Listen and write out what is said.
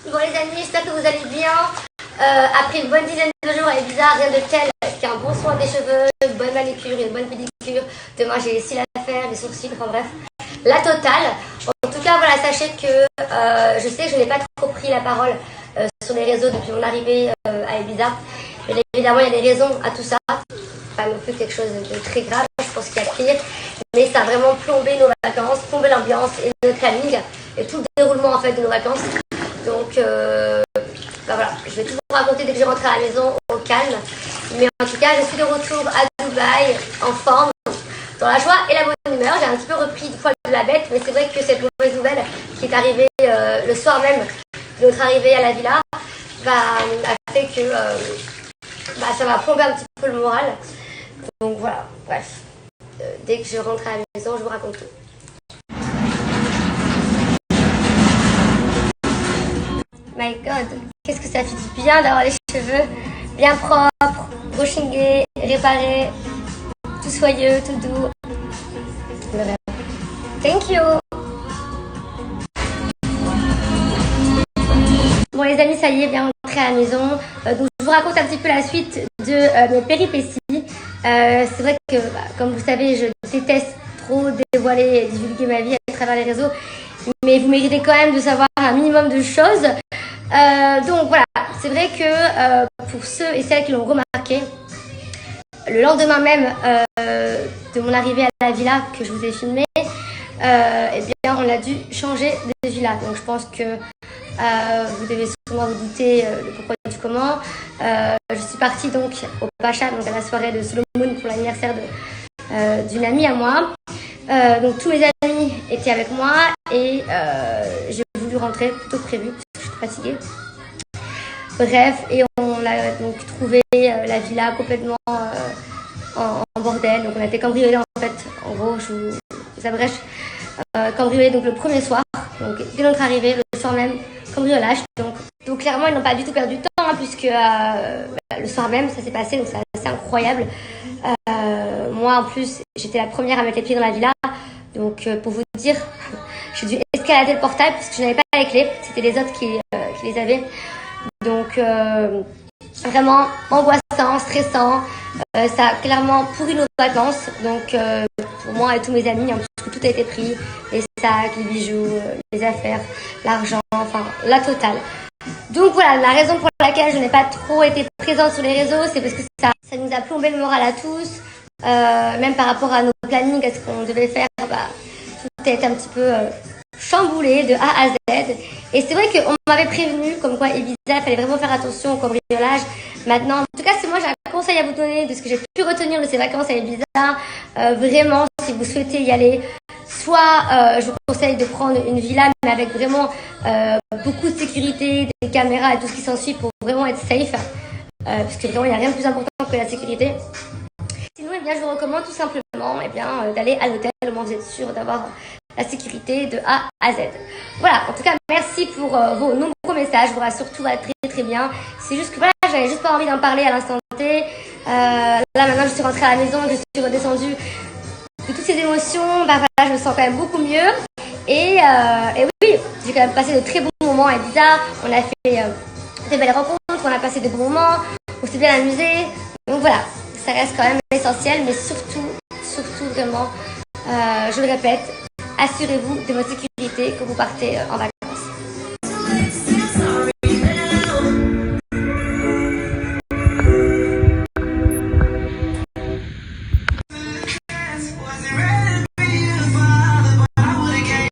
Bon les amis, j'espère que vous allez bien. Après une bonne dizaine de jours à Ibiza, rien de tel qu'un bon soin des cheveux, une bonne manicure, une bonne pédicure. Demain j'ai les cils à faire, les sourcils, enfin bref, la totale. En tout cas, voilà, sachez que je sais que je n'ai pas trop pris la parole sur les réseaux depuis mon arrivée à Ibiza. Mais évidemment, il y a des raisons à tout ça. Pas non plus quelque chose de très grave, je pense qu'il y a pire. Mais ça a vraiment plombé nos vacances, plombé l'ambiance et notre planning et tout le déroulement en fait de nos vacances. Donc bah voilà, je vais tout vous raconter dès que je rentre à la maison au calme. Mais en tout cas, je suis de retour à Dubaï en forme, dans la joie et la bonne humeur. J'ai un petit peu repris du poil de la bête, mais c'est vrai que cette mauvaise nouvelle qui est arrivée le soir même de notre arrivée à la villa a fait que ça va plomber un petit peu le moral. Donc voilà, bref, dès que je rentre à la maison, je vous raconte tout. My God, qu'est-ce que ça fait du bien d'avoir les cheveux bien propres, brushingés, réparés, tout soyeux, tout doux. Le rêve. Thank you. Bon les amis, ça y est, bien rentré à la maison. Donc je vous raconte un petit peu la suite de mes péripéties. C'est vrai que, comme vous savez, je déteste trop dévoiler et divulguer ma vie à travers les réseaux. Mais vous méritez quand même de savoir un minimum de choses. Donc voilà, c'est vrai que pour ceux et celles qui l'ont remarqué, le lendemain même de mon arrivée à la villa que je vous ai filmé, eh bien on a dû changer de villa. Donc je pense que vous devez sûrement vous douter le pourquoi du comment. Je suis partie donc au Pacha, donc à la soirée de Solomon pour l'anniversaire d'une amie à moi. Donc tous mes amis étaient avec moi et j'ai voulu rentrer plus tôt que prévu parce que j'étais fatiguée. Bref, et on a donc trouvé la villa complètement en bordel. Donc on a été cambriolés en fait. En gros, je vous abrège. Cambriolés donc le premier soir. Donc dès notre arrivée, le soir même, cambriolage. Donc clairement, ils n'ont pas du tout perdu de temps hein, puisque le soir même, ça s'est passé. Donc c'est assez incroyable. Moi en plus, j'étais la première à mettre les pieds dans la villa. Donc pour vous dire, j'ai dû escalader le portail parce que je n'avais pas les clés. C'était les autres qui les avaient. Donc vraiment angoissant, stressant. Ça a clairement pourri nos vacances. Donc pour moi et tous mes amis, hein, parce que tout a été pris. Les sacs, les bijoux, les affaires, l'argent, enfin la totale. Donc voilà, la raison pour laquelle je n'ai pas trop été présente sur les réseaux, c'est parce que ça nous a plombé le moral à tous. Même par rapport à nos plannings, à ce qu'on devait faire, tout a été un petit peu chamboulé de A à Z. Et c'est vrai qu'on m'avait prévenu comme quoi Ibiza, il fallait vraiment faire attention au cambriolage. Maintenant, en tout cas, c'est moi, j'ai un conseil à vous donner de ce que j'ai pu retenir de ces vacances à Ibiza. Vraiment, si vous souhaitez y aller, soit je vous conseille de prendre une villa, mais avec vraiment beaucoup de sécurité, des caméras et tout ce qui s'ensuit pour vraiment être safe. Parce que vraiment, il n'y a rien de plus important que la sécurité. Sinon, eh bien, je vous recommande tout simplement d'aller à l'hôtel, au moins vous êtes sûr d'avoir la sécurité de A à Z. Voilà, en tout cas, merci pour vos nombreux messages. Je vous rassure, tout va très très bien. C'est juste que voilà, j'avais juste pas envie d'en parler à l'instant T. Là, maintenant, je suis rentrée à la maison, je suis redescendue de toutes ces émotions. Voilà, je me sens quand même beaucoup mieux. Et oui, j'ai quand même passé de très bons moments à Ibiza. On a fait de belles rencontres, on a passé de bons moments, on s'est bien amusé. Donc voilà, ça reste quand même essentiel, mais surtout vraiment, je le répète, assurez-vous de votre sécurité quand vous partez en vacances.